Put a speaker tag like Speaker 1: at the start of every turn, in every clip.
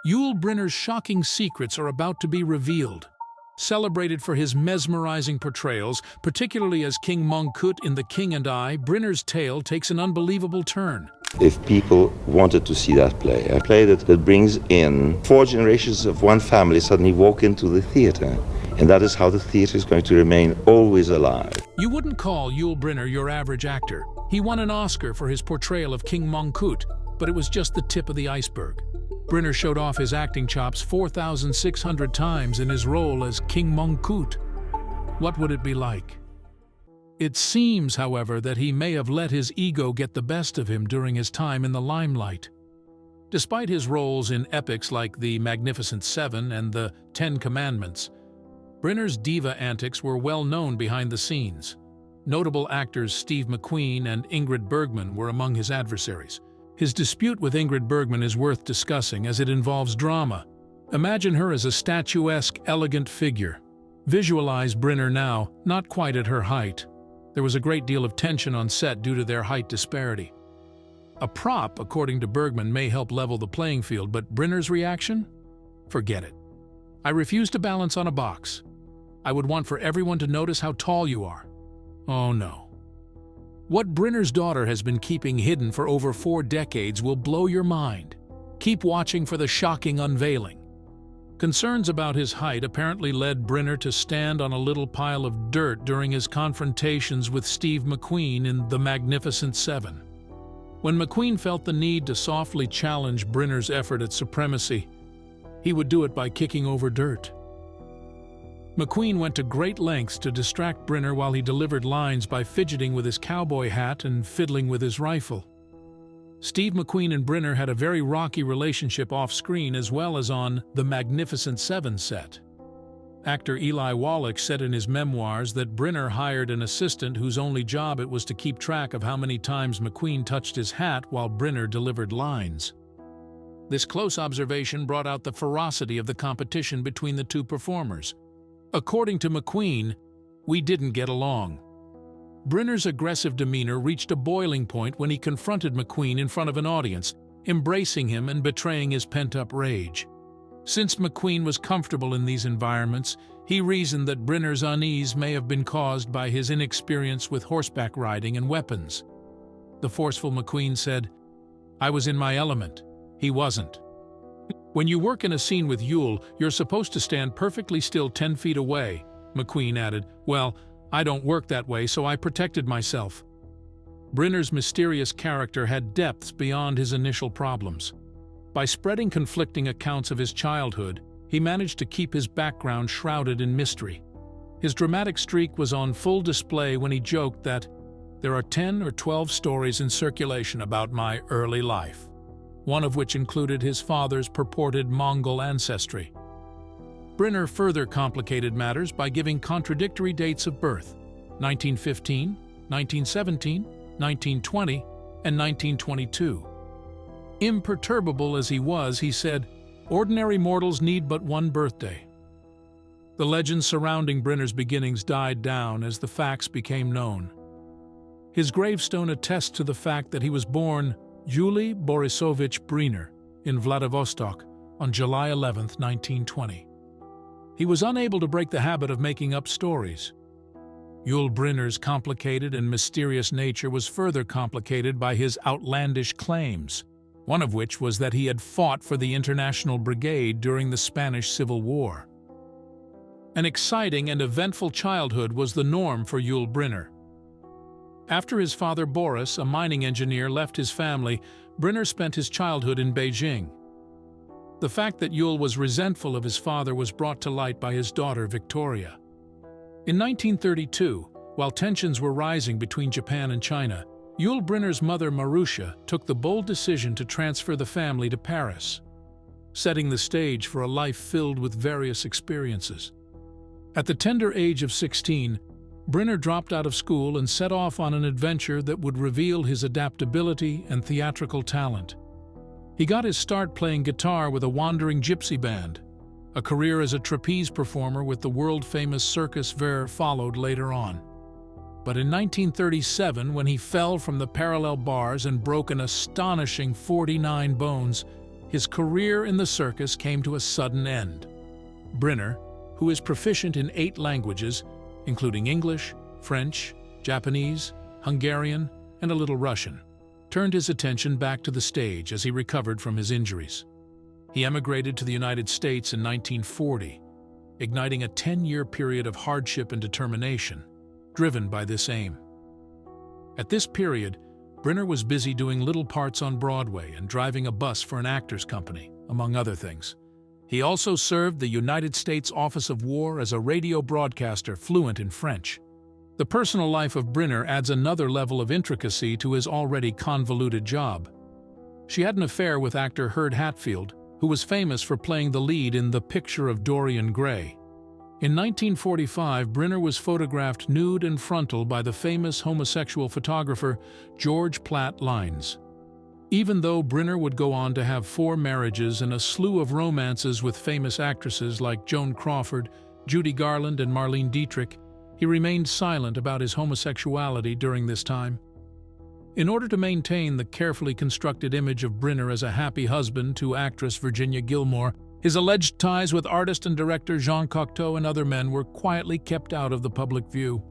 Speaker 1: Yul Brynner's shocking secrets are about to be revealed. Celebrated for his mesmerizing portrayals, particularly as King Mongkut in The King and I, Brynner's tale takes an unbelievable turn.
Speaker 2: If people wanted to see that play, a play that brings in 4 generations of one family suddenly walk into the theater, and that is how the theater is going to remain always alive.
Speaker 1: You wouldn't call Yul Brynner your average actor. He won an Oscar for his portrayal of King Mongkut, but it was just the tip of the iceberg. Brynner showed off his acting chops 4,600 times in his role as King Mongkut. What would it be like? It seems, however, that he may have let his ego get the best of him during his time in the limelight. Despite his roles in epics like The Magnificent Seven and The Ten Commandments, Brynner's diva antics were well known behind the scenes. Notable actors Steve McQueen and Ingrid Bergman were among his adversaries. His dispute with Ingrid Bergman is worth discussing as it involves drama. Imagine her as a statuesque, elegant figure. Visualize Brynner now, not quite at her height. There was a great deal of tension on set due to their height disparity. A prop, according to Bergman, may help level the playing field, but Brynner's reaction? Forget it. I refuse to balance on a box. I would want for everyone to notice how tall you are. Oh no. What Brynner's daughter has been keeping hidden for over 4 decades will blow your mind. Keep watching for the shocking unveiling. Concerns about his height apparently led Brynner to stand on a little pile of dirt during his confrontations with Steve McQueen in The Magnificent Seven. When McQueen felt the need to softly challenge Brynner's effort at supremacy, he would do it by kicking over dirt. McQueen went to great lengths to distract Brynner while he delivered lines by fidgeting with his cowboy hat and fiddling with his rifle. Steve McQueen and Brynner had a very rocky relationship off-screen as well as on The Magnificent Seven set. Actor Eli Wallach said in his memoirs that Brynner hired an assistant whose only job it was to keep track of how many times McQueen touched his hat while Brynner delivered lines. This close observation brought out the ferocity of the competition between the two performers. According to McQueen, we didn't get along. Brynner's aggressive demeanor reached a boiling point when he confronted McQueen in front of an audience, embracing him and betraying his pent-up rage. Since McQueen was comfortable in these environments, he reasoned that Brynner's unease may have been caused by his inexperience with horseback riding and weapons. The forceful McQueen said, "I was in my element. He wasn't." When you work in a scene with Yul, you're supposed to stand perfectly still 10 feet away, McQueen added. Well, I don't work that way, so I protected myself. Brynner's mysterious character had depths beyond his initial problems. By spreading conflicting accounts of his childhood, he managed to keep his background shrouded in mystery. His dramatic streak was on full display when he joked that, "There are 10 or 12 stories in circulation about my early life," one of which included his father's purported Mongol ancestry. Brynner further complicated matters by giving contradictory dates of birth: 1915, 1917, 1920, and 1922. Imperturbable as he was, he said, "Ordinary mortals need but one birthday." The legends surrounding Brynner's beginnings died down as the facts became known. His gravestone attests to the fact that he was born Yuli Borisovich Brynner in Vladivostok on July 11, 1920. He was unable to break the habit of making up stories. Yul Brynner's complicated and mysterious nature was further complicated by his outlandish claims, one of which was that he had fought for the International Brigade during the Spanish Civil War. An exciting and eventful childhood was the norm for Yul Brynner. After his father Boris, a mining engineer, left his family, Brynner spent his childhood in Beijing. The fact that Yul was resentful of his father was brought to light by his daughter Victoria. In 1932, while tensions were rising between Japan and China, Yul Brynner's mother Marusha took the bold decision to transfer the family to Paris, setting the stage for a life filled with various experiences. At the tender age of 16, Brynner dropped out of school and set off on an adventure that would reveal his adaptability and theatrical talent. He got his start playing guitar with a wandering gypsy band. A career as a trapeze performer with the world-famous Circus Vert followed later on. But in 1937, when he fell from the parallel bars and broke an astonishing 49 bones, his career in the circus came to a sudden end. Brynner, who is proficient in 8 languages, including English, French, Japanese, Hungarian, and a little Russian, turned his attention back to the stage as he recovered from his injuries. He emigrated to the United States in 1940, igniting a 10-year period of hardship and determination, driven by this aim. At this period, Brynner was busy doing little parts on Broadway and driving a bus for an actors' company, among other things. He also served the United States Office of War as a radio broadcaster fluent in French. The personal life of Brynner adds another level of intricacy to his already convoluted job. She had an affair with actor Herb Hatfield, who was famous for playing the lead in The Picture of Dorian Gray. In 1945, Brynner was photographed nude and frontal by the famous homosexual photographer George Platt Lynes. Even though Brynner would go on to have 4 marriages and a slew of romances with famous actresses like Joan Crawford, Judy Garland, and Marlene Dietrich, he remained silent about his homosexuality during this time. In order to maintain the carefully constructed image of Brynner as a happy husband to actress Virginia Gilmore, his alleged ties with artist and director Jean Cocteau and other men were quietly kept out of the public view.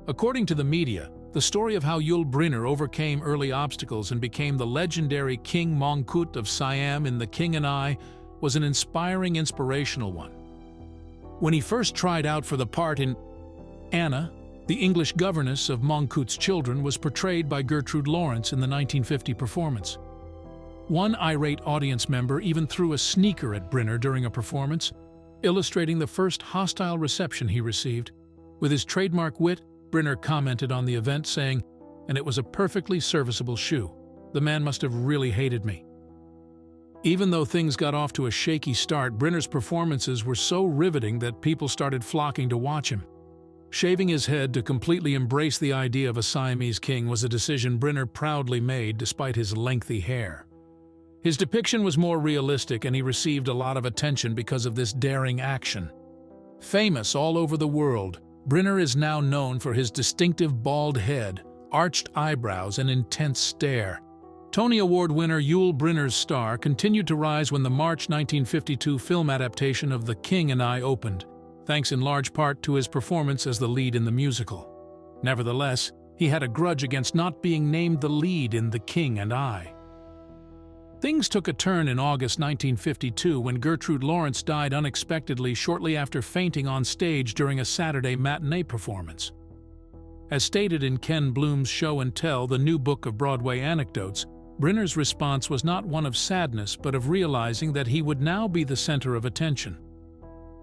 Speaker 1: According to the media, the story of how Yul Brynner overcame early obstacles and became the legendary King Mongkut of Siam in The King and I was an inspirational one. When he first tried out for the part in Anna, the English governess of Mongkut's children was portrayed by Gertrude Lawrence in the 1950 performance. One irate audience member even threw a sneaker at Brynner during a performance, illustrating the first hostile reception he received. With his trademark wit, Brynner commented on the event saying, "And it was a perfectly serviceable shoe. The man must have really hated me." Even though things got off to a shaky start, Brynner's performances were so riveting that people started flocking to watch him. Shaving his head to completely embrace the idea of a Siamese king was a decision Brynner proudly made despite his lengthy hair. His depiction was more realistic and he received a lot of attention because of this daring action. Famous all over the world, Brynner is now known for his distinctive bald head, arched eyebrows, and intense stare. Tony Award winner Yul Brynner's star continued to rise when the March 1952 film adaptation of The King and I opened, thanks in large part to his performance as the lead in the musical. Nevertheless, he had a grudge against not being named the lead in The King and I. Things took a turn in August 1952 when Gertrude Lawrence died unexpectedly shortly after fainting on stage during a Saturday matinee performance. As stated in Ken Bloom's Show and Tell, the new book of Broadway anecdotes, Brynner's response was not one of sadness but of realizing that he would now be the center of attention.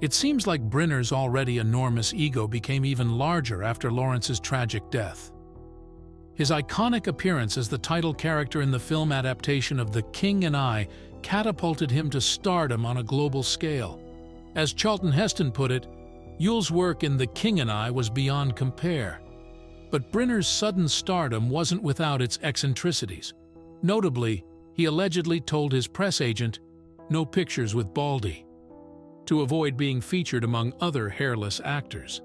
Speaker 1: It seems like Brynner's already enormous ego became even larger after Lawrence's tragic death. His iconic appearance as the title character in the film adaptation of The King and I catapulted him to stardom on a global scale. As Charlton Heston put it, Yul's work in The King and I was beyond compare. But Brynner's sudden stardom wasn't without its eccentricities. Notably, he allegedly told his press agent, "No pictures with Baldy," to avoid being featured among other hairless actors.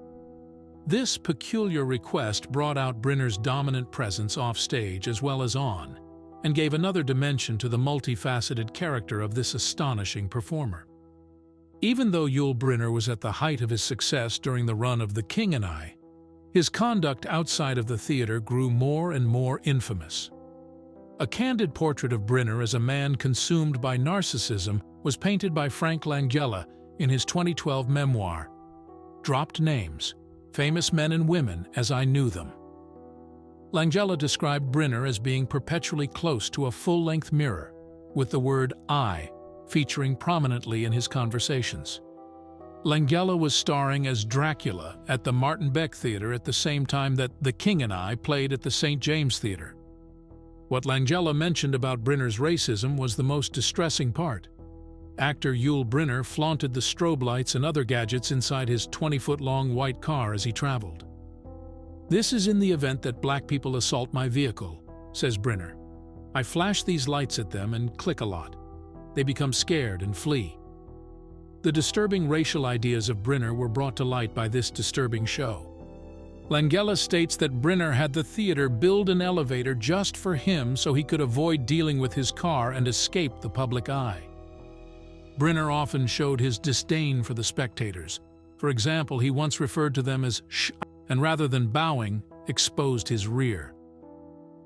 Speaker 1: This peculiar request brought out Brynner's dominant presence off stage as well as on, and gave another dimension to the multifaceted character of this astonishing performer. Even though Yul Brynner was at the height of his success during the run of The King and I, his conduct outside of the theater grew more and more infamous. A candid portrait of Brynner as a man consumed by narcissism was painted by Frank Langella in his 2012 memoir, Dropped Names: Famous Men and Women as I Knew Them. Langella described Brynner as being perpetually close to a full-length mirror, with the word "I" featuring prominently in his conversations. Langella was starring as Dracula at the Martin Beck Theatre at the same time that The King and I played at the St. James Theatre. What Langella mentioned about Brynner's racism was the most distressing part. Actor Yul Brynner flaunted the strobe lights and other gadgets inside his 20-foot-long white car as he traveled. "This is in the event that black people assault my vehicle," says Brynner. "I flash these lights at them and click a lot. They become scared and flee." The disturbing racial ideas of Brynner were brought to light by this disturbing show. Langella states that Brynner had the theater build an elevator just for him so he could avoid dealing with his car and escape the public eye. Brynner often showed his disdain for the spectators. For example, he once referred to them as sh, and rather than bowing, exposed his rear.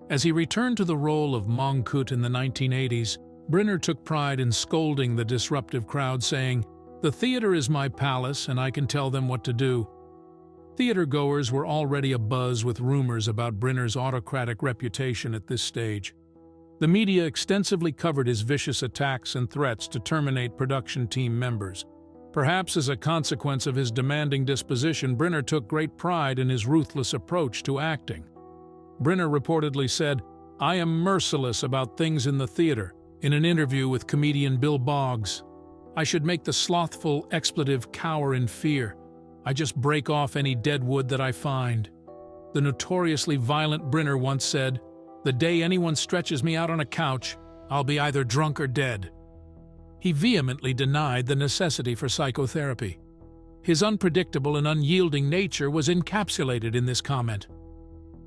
Speaker 1: As he returned to the role of Mongkut in the 1980s, Brynner took pride in scolding the disruptive crowd, saying, "The theater is my palace and I can tell them what to do." Theater-goers were already abuzz with rumors about Brynner's autocratic reputation at this stage. The media extensively covered his vicious attacks and threats to terminate production team members. Perhaps as a consequence of his demanding disposition, Brynner took great pride in his ruthless approach to acting. Brynner reportedly said, "I am merciless about things in the theater," in an interview with comedian Bill Boggs. "I should make the slothful expletive cower in fear. I just break off any dead wood that I find." The notoriously violent Brynner once said, "The day anyone stretches me out on a couch, I'll be either drunk or dead." He vehemently denied the necessity for psychotherapy. His unpredictable and unyielding nature was encapsulated in this comment.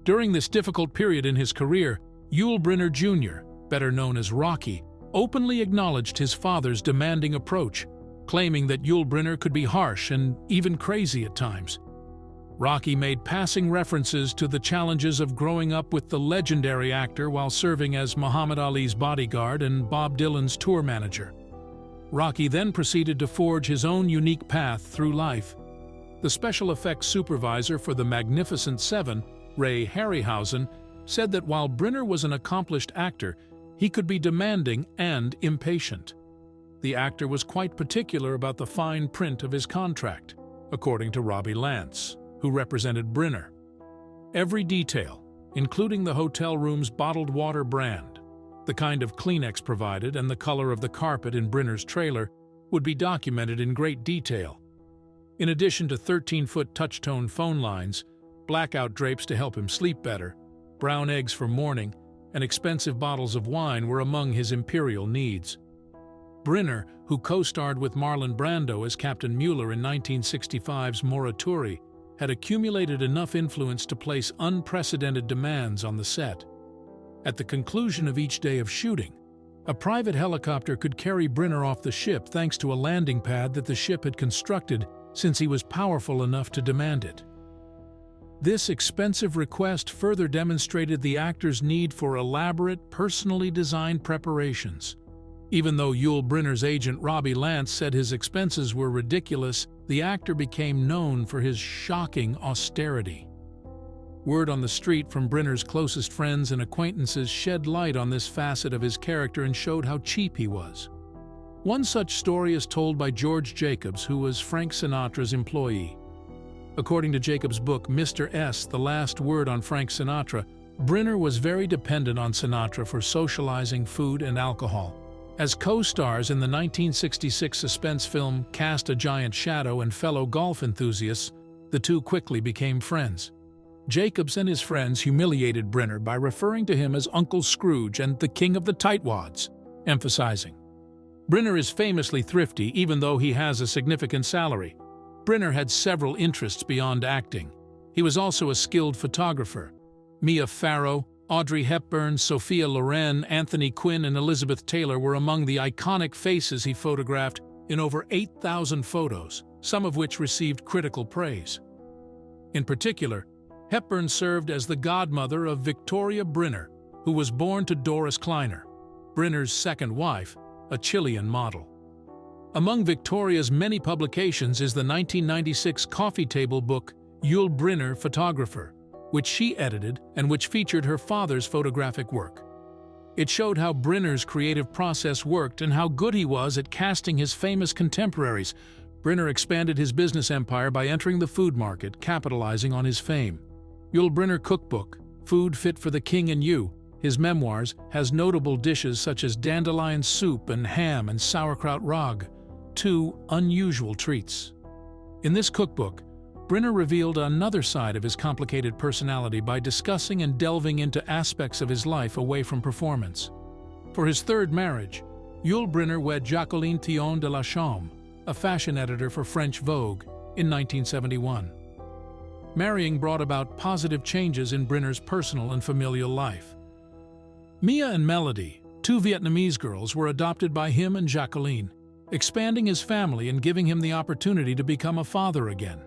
Speaker 1: During this difficult period in his career, Yul Brynner Jr., better known as Rocky, openly acknowledged his father's demanding approach, claiming that Yul Brynner could be harsh and even crazy at times. Rocky made passing references to the challenges of growing up with the legendary actor while serving as Muhammad Ali's bodyguard and Bob Dylan's tour manager. Rocky then proceeded to forge his own unique path through life. The special effects supervisor for The Magnificent Seven, Ray Harryhausen, said that while Brynner was an accomplished actor, he could be demanding and impatient. The actor was quite particular about the fine print of his contract, according to Robbie Lance, who represented Brynner. Every detail, including the hotel room's bottled water brand, the kind of Kleenex provided, and the color of the carpet in Brynner's trailer, would be documented in great detail. In addition to 13-foot touch-tone phone lines, blackout drapes to help him sleep better, brown eggs for morning, and expensive bottles of wine were among his imperial needs. Brynner, who co-starred with Marlon Brando as Captain Mueller in 1965's Morituri, had accumulated enough influence to place unprecedented demands on the set. At the conclusion of each day of shooting, a private helicopter could carry Brynner off the ship thanks to a landing pad that the ship had constructed, since he was powerful enough to demand it. This expensive request further demonstrated the actor's need for elaborate, personally designed preparations. Even though Yul Brynner's agent Robbie Lance said his expenses were ridiculous, the actor became known for his shocking austerity. Word on the street from Brynner's closest friends and acquaintances shed light on this facet of his character and showed how cheap he was. One such story is told by George Jacobs, who was Frank Sinatra's employee. According to Jacobs' book Mr. S, The Last Word on Frank Sinatra, Brynner was very dependent on Sinatra for socializing, food, and alcohol. As co-stars in the 1966 suspense film Cast a Giant Shadow and fellow golf enthusiasts, the two quickly became friends. Jacobs and his friends humiliated Brynner by referring to him as Uncle Scrooge and the King of the Tightwads, emphasizing, "Brynner is famously thrifty even though he has a significant salary." Brynner had several interests beyond acting. He was also a skilled photographer. Mia Farrow, Audrey Hepburn, Sophia Loren, Anthony Quinn, and Elizabeth Taylor were among the iconic faces he photographed in over 8,000 photos, some of which received critical praise. In particular, Hepburn served as the godmother of Victoria Brynner, who was born to Doris Kleiner, Brynner's second wife, a Chilean model. Among Victoria's many publications is the 1996 coffee table book Yul Brynner Photographer, which she edited and which featured her father's photographic work. It showed how Brynner's creative process worked and how good he was at casting his famous contemporaries. Brynner expanded his business empire by entering the food market, capitalizing on his fame. Yul Brynner Cookbook, Food Fit for the King and You, his memoirs, has notable dishes such as dandelion soup and ham and sauerkraut rog, two unusual treats. In this cookbook, Brynner revealed another side of his complicated personality by discussing and delving into aspects of his life away from performance. For his third marriage, Yul Brynner wed Jacqueline Thion de la Chaume, a fashion editor for French Vogue, in 1971. Marrying brought about positive changes in Brynner's personal and familial life. Mia and Melody, two Vietnamese girls, were adopted by him and Jacqueline, expanding his family and giving him the opportunity to become a father again.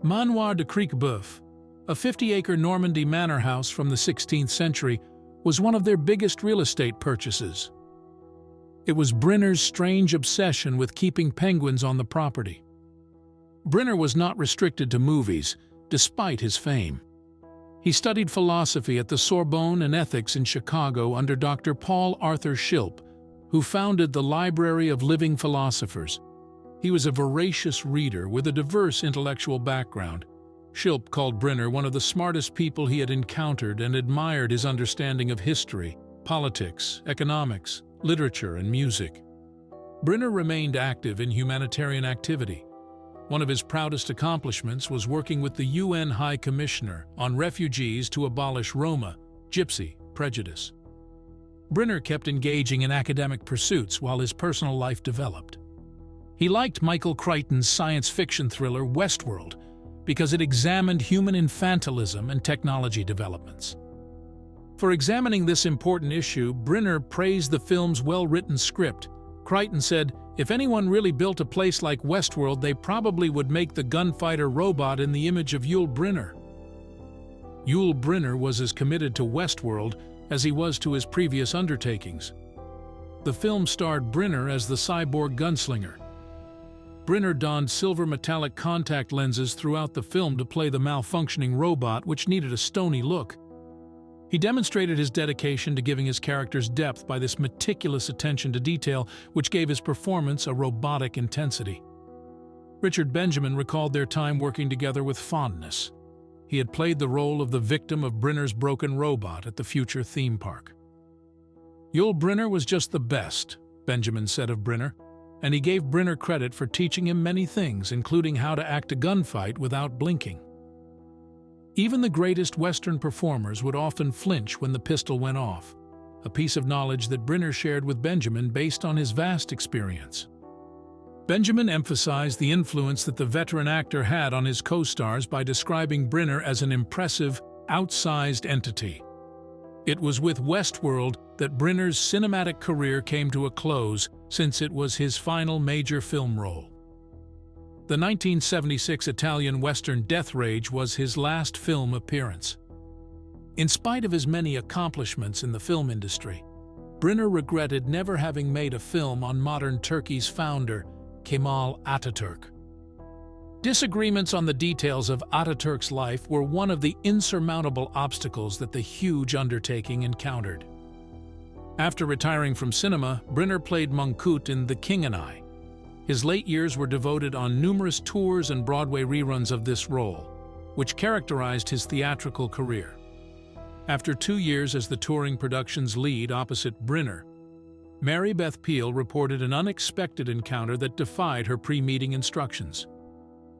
Speaker 1: Manoir de Criquebeuf, a 50-acre Normandy manor house from the 16th century, was one of their biggest real estate purchases. It was Brynner's strange obsession with keeping penguins on the property. Brynner was not restricted to movies, despite his fame. He studied philosophy at the Sorbonne and ethics in Chicago under Dr. Paul Arthur Schilp, who founded the Library of Living Philosophers. He was a voracious reader with a diverse intellectual background. Schilp called Brynner one of the smartest people he had encountered and admired his understanding of history, politics, economics, literature, and music. Brynner remained active in humanitarian activity. One of his proudest accomplishments was working with the UN High Commissioner on refugees to abolish Roma, Gypsy, prejudice. Brynner kept engaging in academic pursuits while his personal life developed. He liked Michael Crichton's science fiction thriller Westworld because it examined human infantilism and technology developments. For examining this important issue, Brynner praised the film's well-written script. Crichton said, "If anyone really built a place like Westworld, they probably would make the gunfighter robot in the image of Yul Brynner." Yul Brynner was as committed to Westworld as he was to his previous undertakings. The film starred Brynner as the cyborg gunslinger. Brynner donned silver metallic contact lenses throughout the film to play the malfunctioning robot, which needed a stony look. He demonstrated his dedication to giving his characters depth by this meticulous attention to detail, which gave his performance a robotic intensity. Richard Benjamin recalled their time working together with fondness. He had played the role of the victim of Brynner's broken robot at the future theme park. "Yul Brynner was just the best," Benjamin said of Brynner, and he gave Brynner credit for teaching him many things, including how to act a gunfight without blinking. Even the greatest Western performers would often flinch when the pistol went off, a piece of knowledge that Brynner shared with Benjamin based on his vast experience. Benjamin emphasized the influence that the veteran actor had on his co-stars by describing Brynner as an impressive, outsized entity. It was with Westworld that Brynner's cinematic career came to a close, since it was his final major film role. The 1976 Italian Western Death Rage was his last film appearance. In spite of his many accomplishments in the film industry, Brynner regretted never having made a film on modern Turkey's founder, Kemal Atatürk. Disagreements on the details of Atatürk's life were one of the insurmountable obstacles that the huge undertaking encountered. After retiring from cinema, Brynner played Mongkut in The King and I. His late years were devoted on numerous tours and Broadway reruns of this role, which characterized his theatrical career. After 2 years as the touring production's lead opposite Brynner, Mary Beth Peale reported an unexpected encounter that defied her pre-meeting instructions.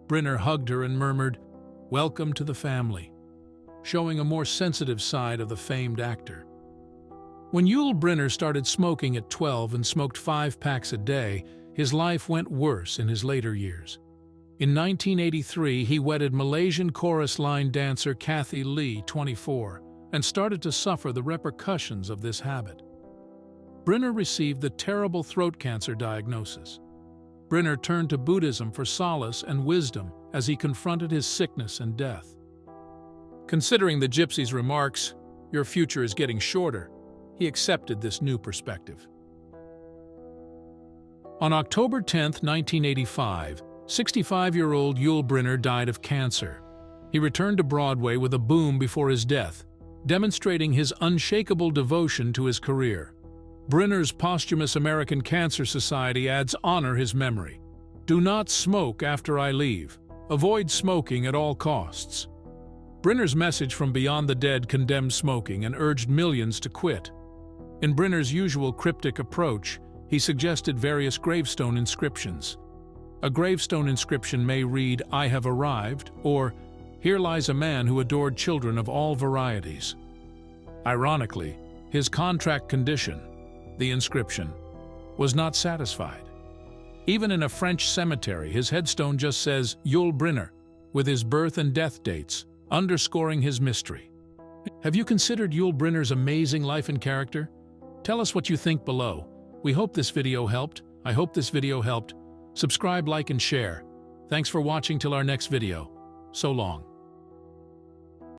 Speaker 1: Brynner hugged her and murmured, "Welcome to the family," showing a more sensitive side of the famed actor. When Yul Brynner started smoking at 12 and smoked 5 packs a day, his life went worse in his later years. In 1983, he wedded Malaysian chorus line dancer Kathy Lee, 24, and started to suffer the repercussions of this habit. Brynner received the terrible throat cancer diagnosis. Brynner turned to Buddhism for solace and wisdom as he confronted his sickness and death. Considering the gypsy's remarks, "Your future is getting shorter," he accepted this new perspective. On October 10, 1985, 65-year-old Yul Brynner died of cancer. He returned to Broadway with a boom before his death, demonstrating his unshakable devotion to his career. Brynner's posthumous American Cancer Society adds honor his memory. "Do not smoke after I leave. Avoid smoking at all costs." Brynner's message from Beyond the Dead condemned smoking and urged millions to quit. In Brynner's usual cryptic approach, he suggested various gravestone inscriptions. A gravestone inscription may read, "I have arrived," or "Here lies a man who adored children of all varieties." Ironically, his contract condition, the inscription, was not satisfied. Even in a French cemetery, his headstone just says, "Yul Brynner," with his birth and death dates, underscoring his mystery. Have you considered Yul Brynner's amazing life and character? Tell us what you think below. We hope this video helped. I hope this video helped. Subscribe, like, and share. Thanks for watching till our next video. So long.